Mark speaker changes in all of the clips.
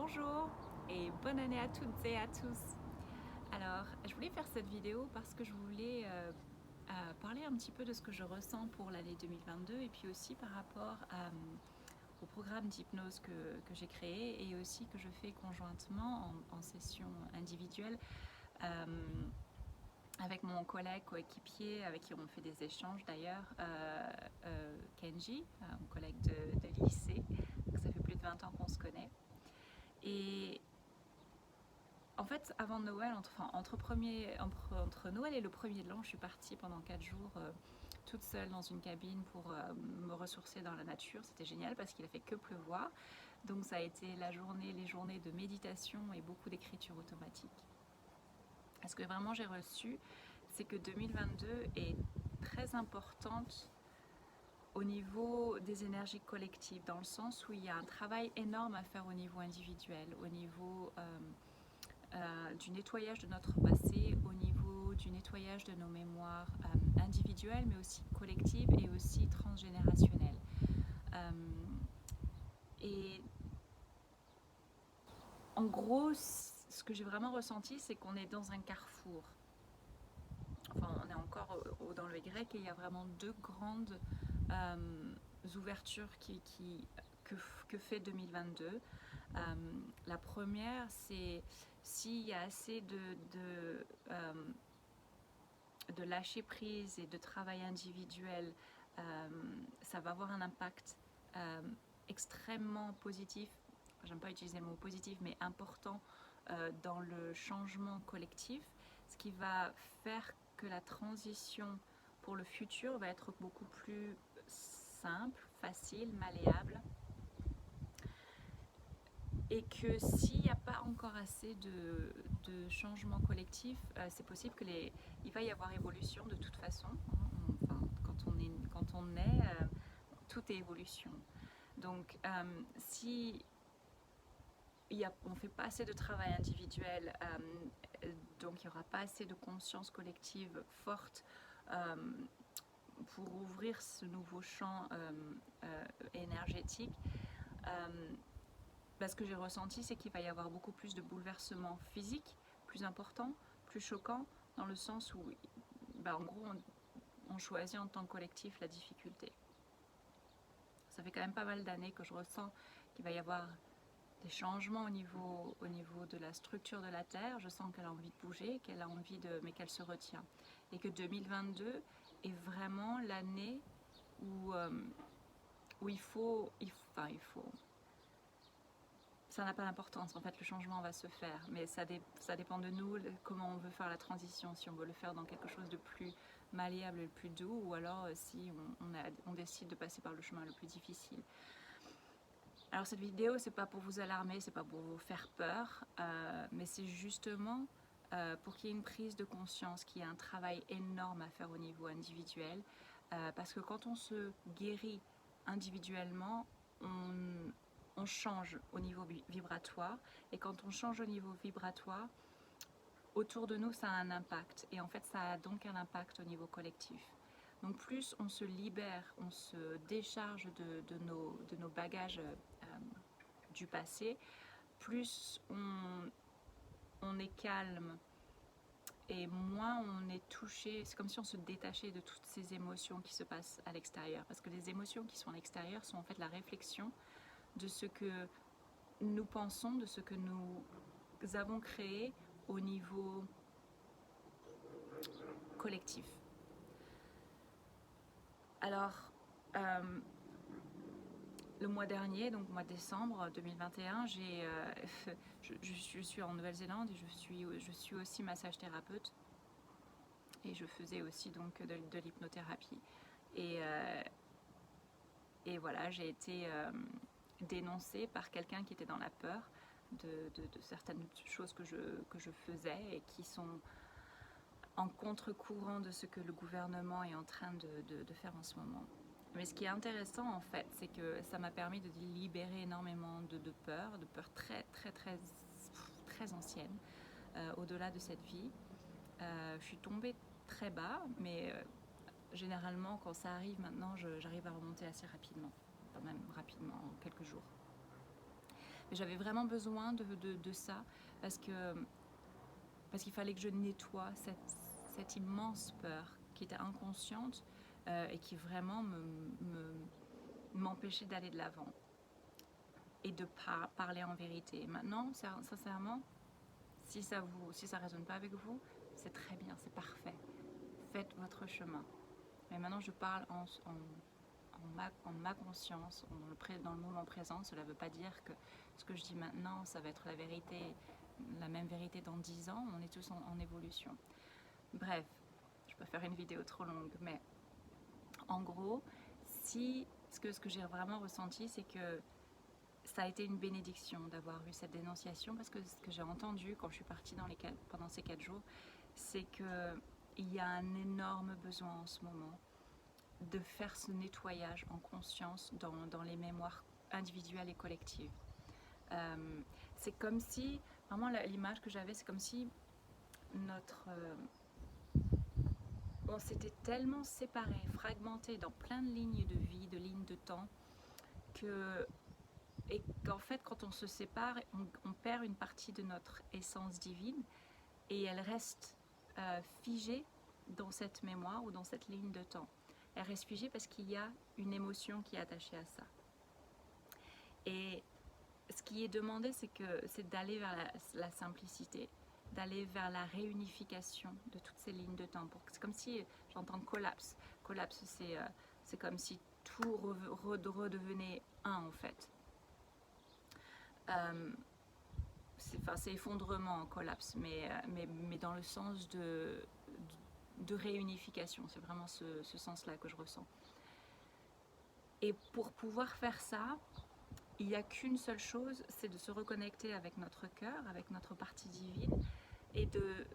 Speaker 1: Bonjour et bonne année à toutes et à tous. Alors, je voulais faire cette vidéo parce que je voulais parler un petit peu de ce que je ressens pour l'année 2022 et puis aussi par rapport au programme d'hypnose que j'ai créé et aussi que je fais conjointement en session individuelle avec mon collègue coéquipier avec qui on fait des échanges d'ailleurs, Kenji, mon collègue de lycée. Donc ça fait plus de 20 ans qu'on se connaît. Et en fait, avant Noël, entre Noël et le premier de l'an, je suis partie pendant 4 jours toute seule dans une cabine pour me ressourcer dans la nature. C'était génial parce qu'il a fait que pleuvoir. Donc ça a été les journées de méditation et beaucoup d'écriture automatique. Ce que vraiment j'ai reçu, c'est que 2022 est très importante au niveau des énergies collectives, dans le sens où il y a un travail énorme à faire au niveau individuel, au niveau du nettoyage de notre passé, au niveau du nettoyage de nos mémoires individuelles, mais aussi collectives et aussi transgénérationnelles. Et en gros, ce que j'ai vraiment ressenti, c'est qu'on est dans un carrefour. Enfin, on est encore dans le Y et il y a vraiment deux grandes ouvertures que fait 2022. La première, c'est s'il y a assez de lâcher prise et de travail individuel, ça va avoir un impact extrêmement positif. J'aime pas utiliser le mot positif, mais important dans le changement collectif, ce qui va faire que la transition pour le futur va être beaucoup plus simple, facile, malléable, et que s'il n'y a pas encore assez de changements collectifs, c'est possible il va y avoir évolution de toute façon. Enfin, quand on est tout est évolution. Donc, si on ne fait pas assez de travail individuel, donc il n'y aura pas assez de conscience collective forte pour ouvrir ce nouveau champ énergétique. Ce que j'ai ressenti, c'est qu'il va y avoir beaucoup plus de bouleversements physiques, plus importants, plus choquants, dans le sens où, en gros, on choisit en tant que collectif la difficulté. Ça fait quand même pas mal d'années que je ressens qu'il va y avoir des changements au niveau de la structure de la Terre. Je sens qu'elle a envie de bouger, mais qu'elle se retient. Et que 2022 est vraiment l'année où il faut, ça n'a pas d'importance, en fait le changement va se faire, mais ça dépend de nous, comment on veut faire la transition, si on veut le faire dans quelque chose de plus malléable et le plus doux, ou alors si on décide de passer par le chemin le plus difficile. Alors cette vidéo, c'est pas pour vous alarmer, c'est pas pour vous faire peur, mais c'est justement pour qu'il y ait une prise de conscience, qu'il y ait un travail énorme à faire au niveau individuel, parce que quand on se guérit individuellement, on change au niveau vibratoire, et quand on change au niveau vibratoire, autour de nous, ça a un impact, et en fait, ça a donc un impact au niveau collectif. Donc plus on se libère, on se décharge de nos bagages du passé, plus on est calme et moins on est touché. C'est comme si on se détachait de toutes ces émotions qui se passent à l'extérieur, parce que les émotions qui sont à l'extérieur sont en fait la réflexion de ce que nous pensons, de ce que nous avons créé au niveau collectif. Alors, le mois dernier, donc mois de décembre 2021, je suis en Nouvelle-Zélande et je suis aussi massage thérapeute et je faisais aussi donc de l'hypnothérapie. Et voilà, j'ai été dénoncée par quelqu'un qui était dans la peur de certaines choses que je faisais et qui sont en contre-courant de ce que le gouvernement est en train de faire en ce moment. Mais ce qui est intéressant en fait, c'est que ça m'a permis de libérer énormément de peurs très très très très anciennes, au-delà de cette vie. Je suis tombée très bas, mais généralement quand ça arrive maintenant, j'arrive à remonter assez rapidement, quand même rapidement, en quelques jours. Mais j'avais vraiment besoin de ça parce qu'il fallait que je nettoie cette immense peur qui était inconsciente et qui vraiment m'empêchait d'aller de l'avant et de parler en vérité. Maintenant, sincèrement, si ça résonne pas avec vous, c'est très bien, c'est parfait. Faites votre chemin. Mais maintenant, je parle en ma conscience, dans le moment présent. Cela ne veut pas dire que ce que je dis maintenant, ça va être la vérité, la même vérité dans 10 ans. On est tous en évolution. Bref, je peux faire une vidéo trop longue, mais en gros, ce que j'ai vraiment ressenti, c'est que ça a été une bénédiction d'avoir eu cette dénonciation, parce que ce que j'ai entendu quand je suis partie pendant ces 4 jours, c'est qu'il y a un énorme besoin en ce moment de faire ce nettoyage en conscience dans les mémoires individuelles et collectives. C'est comme si, vraiment l'image que j'avais, c'est comme si on s'était tellement séparés, fragmentés dans plein de lignes de vie, de lignes de temps, et qu'en fait, quand on se sépare, on perd une partie de notre essence divine et elle reste figée dans cette mémoire ou dans cette ligne de temps. Elle reste figée parce qu'il y a une émotion qui est attachée à ça. Et ce qui est demandé, c'est d'aller vers la simplicité, d'aller vers la réunification de toutes ces lignes de temps. C'est comme si, j'entends collapse. Collapse, c'est comme si tout redevenait un, en fait. C'est effondrement, collapse, mais dans le sens de réunification. C'est vraiment ce sens-là que je ressens. Et pour pouvoir faire ça, il n'y a qu'une seule chose, c'est de se reconnecter avec notre cœur, avec notre partie divine, et de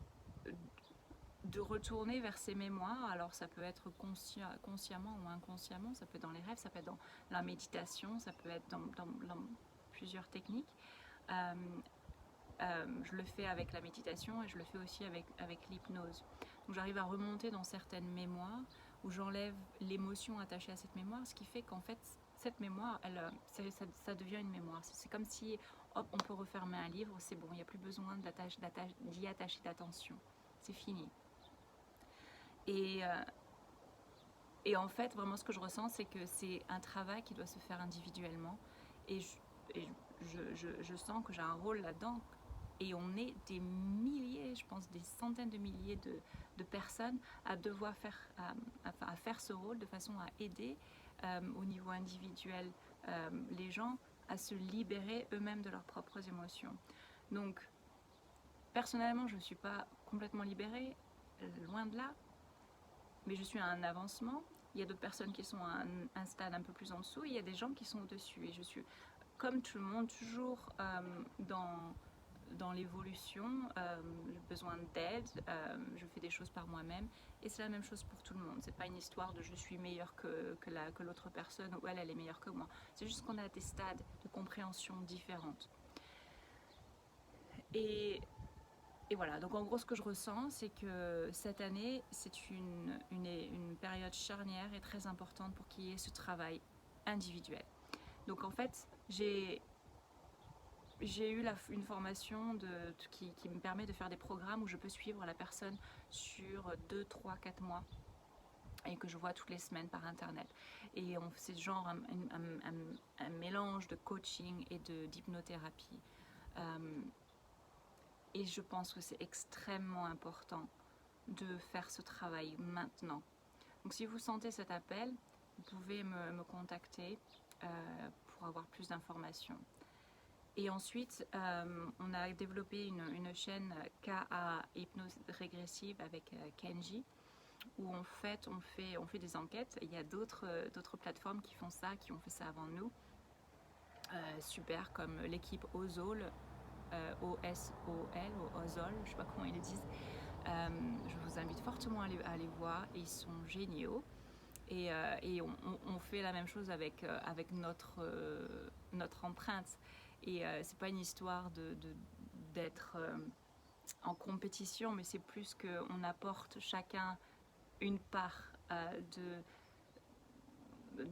Speaker 1: retourner vers ces mémoires. Alors ça peut être consciemment ou inconsciemment, ça peut être dans les rêves, ça peut être dans la méditation, ça peut être dans plusieurs techniques. Je le fais avec la méditation et je le fais aussi avec l'hypnose. Donc j'arrive à remonter dans certaines mémoires où j'enlève l'émotion attachée à cette mémoire, ce qui fait qu'en fait cette mémoire, ça devient une mémoire. C'est comme si, hop, on peut refermer un livre, c'est bon, il n'y a plus besoin d'y attacher d'attention. C'est fini. Et en fait, vraiment, ce que je ressens, c'est que c'est un travail qui doit se faire individuellement. Et je sens que j'ai un rôle là-dedans. Et on est des milliers, je pense des centaines de milliers de personnes à devoir faire ce rôle de façon à aider au niveau individuel les gens à se libérer eux-mêmes de leurs propres émotions. Donc, personnellement, je ne suis pas complètement libérée, loin de là, mais je suis à un avancement. Il y a d'autres personnes qui sont à un stade un peu plus en dessous, et il y a des gens qui sont au-dessus. Et je suis, comme tout le monde, toujours dans l'évolution, j'ai besoin d'aide, je fais des choses par moi-même, et c'est la même chose pour tout le monde. C'est pas une histoire de je suis meilleure que l'autre personne, ou elle est meilleure que moi. C'est juste qu'on a des stades de compréhension différentes. Et voilà, donc en gros ce que je ressens, c'est que cette année, c'est une période charnière et très importante pour qu'il y ait ce travail individuel. Donc en fait, j'ai eu une formation qui me permet de faire des programmes où je peux suivre la personne sur 2, 3, 4 mois et que je vois toutes les semaines par internet. Et c'est genre un mélange de coaching et d'hypnothérapie. Et je pense que c'est extrêmement important de faire ce travail maintenant. Donc si vous sentez cet appel, vous pouvez me contacter pour avoir plus d'informations. Et ensuite, on a développé une chaîne KA Hypnose Régressive avec Kenji, où on fait des enquêtes. Il y a d'autres plateformes qui font ça, qui ont fait ça avant nous. Super, comme l'équipe Ozol, O-S-O-L, ou Ozol, je ne sais pas comment ils le disent. Je vous invite fortement à aller voir, ils sont géniaux. Et on fait la même chose avec notre empreinte. Et c'est pas une histoire d'être en compétition, mais c'est plus qu'on apporte chacun une part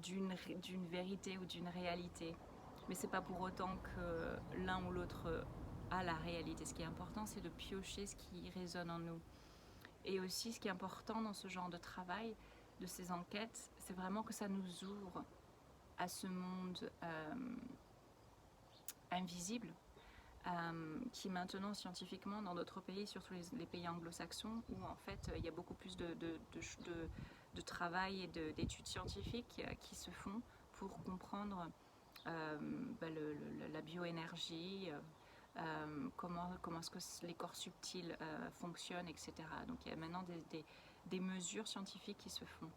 Speaker 1: d'une vérité ou d'une réalité mais c'est pas pour autant que l'un ou l'autre a la réalité. Ce qui est important, c'est de piocher ce qui résonne en nous. Et aussi, ce qui est important dans ce genre de travail, de ces enquêtes, c'est vraiment que ça nous ouvre à ce monde invisible, qui maintenant scientifiquement dans d'autres pays, surtout les pays anglo-saxons, où en fait il y a beaucoup plus de travail et d'études scientifiques qui se font pour comprendre la bioénergie, comment est-ce que les corps subtils fonctionnent, etc. Donc il y a maintenant des mesures scientifiques qui se font.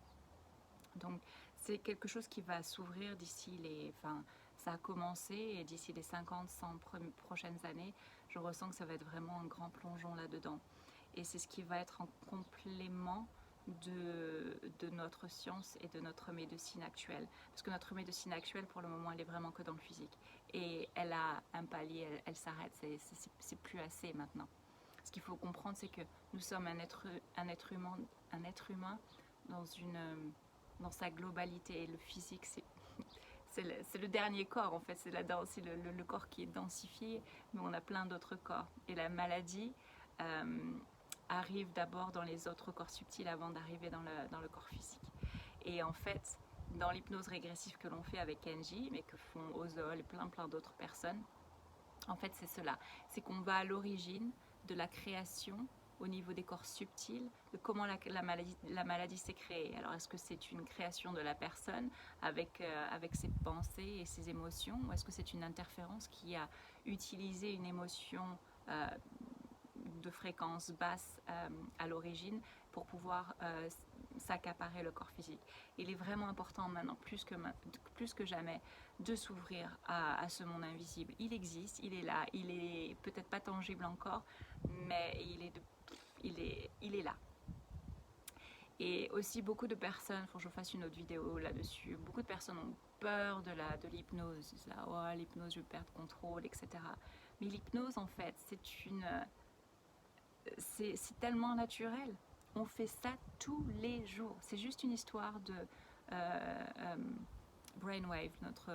Speaker 1: Donc c'est quelque chose qui va s'ouvrir d'ici ça a commencé et d'ici les 50-100 prochaines années, je ressens que ça va être vraiment un grand plongeon là-dedans. Et c'est ce qui va être en complément de notre science et de notre médecine actuelle. Parce que notre médecine actuelle, pour le moment, elle est vraiment que dans le physique. Et elle a un palier, elle s'arrête, c'est plus assez maintenant. Ce qu'il faut comprendre, c'est que nous sommes un être humain dans sa globalité. Et le physique, c'est le dernier corps, en fait. C'est le corps qui est densifié, mais on a plein d'autres corps. Et la maladie arrive d'abord dans les autres corps subtils avant d'arriver dans le corps physique. Et en fait, dans l'hypnose régressive que l'on fait avec Kenji, mais que font Ozol et plein d'autres personnes, en fait, c'est cela. C'est qu'on va à l'origine de la création au niveau des corps subtils, de comment la maladie s'est créée. Alors, est-ce que c'est une création de la personne avec ses pensées et ses émotions, ou est-ce que c'est une interférence qui a utilisé une émotion de fréquence basse à l'origine pour pouvoir s'accaparer le corps physique. Il est vraiment important maintenant, plus que jamais, de s'ouvrir à ce monde invisible. Il existe, il est là, il est peut-être pas tangible encore, mais il est là. Et aussi beaucoup de personnes, il faut que je fasse une autre vidéo là-dessus, beaucoup de personnes ont peur de l'hypnose, oh, l'hypnose, je vais perdre contrôle, etc. Mais l'hypnose, en fait, c'est tellement naturel. On fait ça tous les jours. C'est juste une histoire de brainwave, notre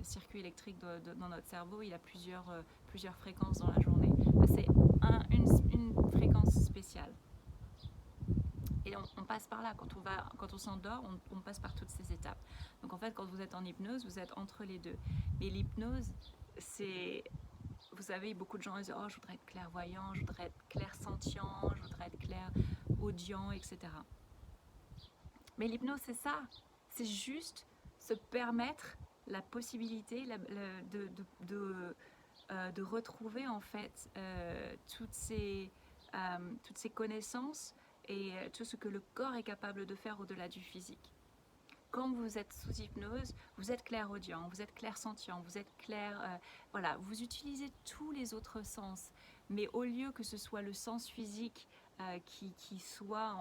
Speaker 1: circuit électrique dans notre cerveau. Il a plusieurs fréquences dans la journée. C'est une fréquence spéciale. Et on passe par là. Quand on s'endort, on passe par toutes ces étapes. Donc en fait, quand vous êtes en hypnose, vous êtes entre les deux. Mais l'hypnose, c'est... Vous savez, beaucoup de gens disent « Oh, je voudrais être clairvoyant, je voudrais être clairsentient, je voudrais être clairaudient, etc. » Mais l'hypnose, c'est ça. C'est juste se permettre la possibilité de retrouver en fait toutes ces connaissances et tout ce que le corps est capable de faire au-delà du physique. Quand vous êtes sous hypnose, vous êtes clairaudient, vous êtes clairsentient, vous êtes voilà, vous utilisez tous les autres sens. Mais au lieu que ce soit le sens physique qui soit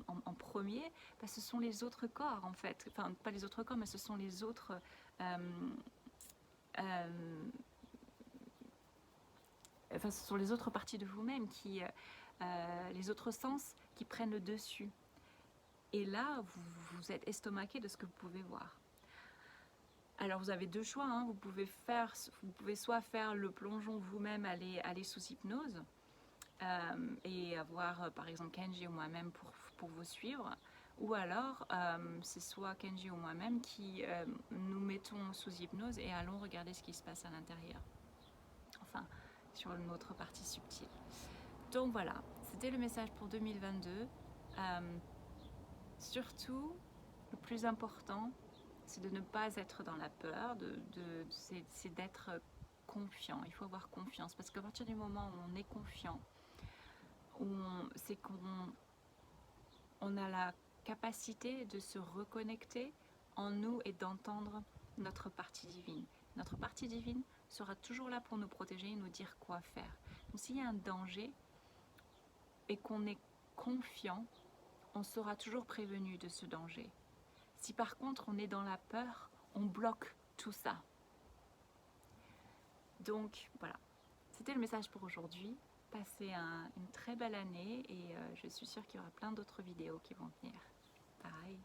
Speaker 1: en premier, bah, ce sont les autres corps en fait. Enfin, pas les autres corps, mais ce sont les autres... ce sont les autres parties de vous-même les autres sens qui prennent le dessus. Et là, vous êtes estomaqué de ce que vous pouvez voir. Alors vous avez deux choix, hein. Vous pouvez soit faire le plongeon vous-même, aller sous hypnose et avoir par exemple Kenji ou moi-même pour vous suivre, ou alors c'est soit Kenji ou moi-même qui nous mettons sous hypnose et allons regarder ce qui se passe à l'intérieur. Enfin, sur notre partie subtile. Donc voilà, c'était le message pour 2022. Surtout, le plus important, c'est de ne pas être dans la peur, c'est d'être confiant. Il faut avoir confiance, parce qu'à partir du moment où on est confiant, c'est qu'on a la capacité de se reconnecter en nous et d'entendre notre partie divine. Notre partie divine sera toujours là pour nous protéger et nous dire quoi faire. Donc s'il y a un danger et qu'on est confiant, on sera toujours prévenu de ce danger. Si par contre on est dans la peur, on bloque tout ça. Donc voilà, c'était le message pour aujourd'hui. Passez une très belle année et je suis sûre qu'il y aura plein d'autres vidéos qui vont venir. Bye.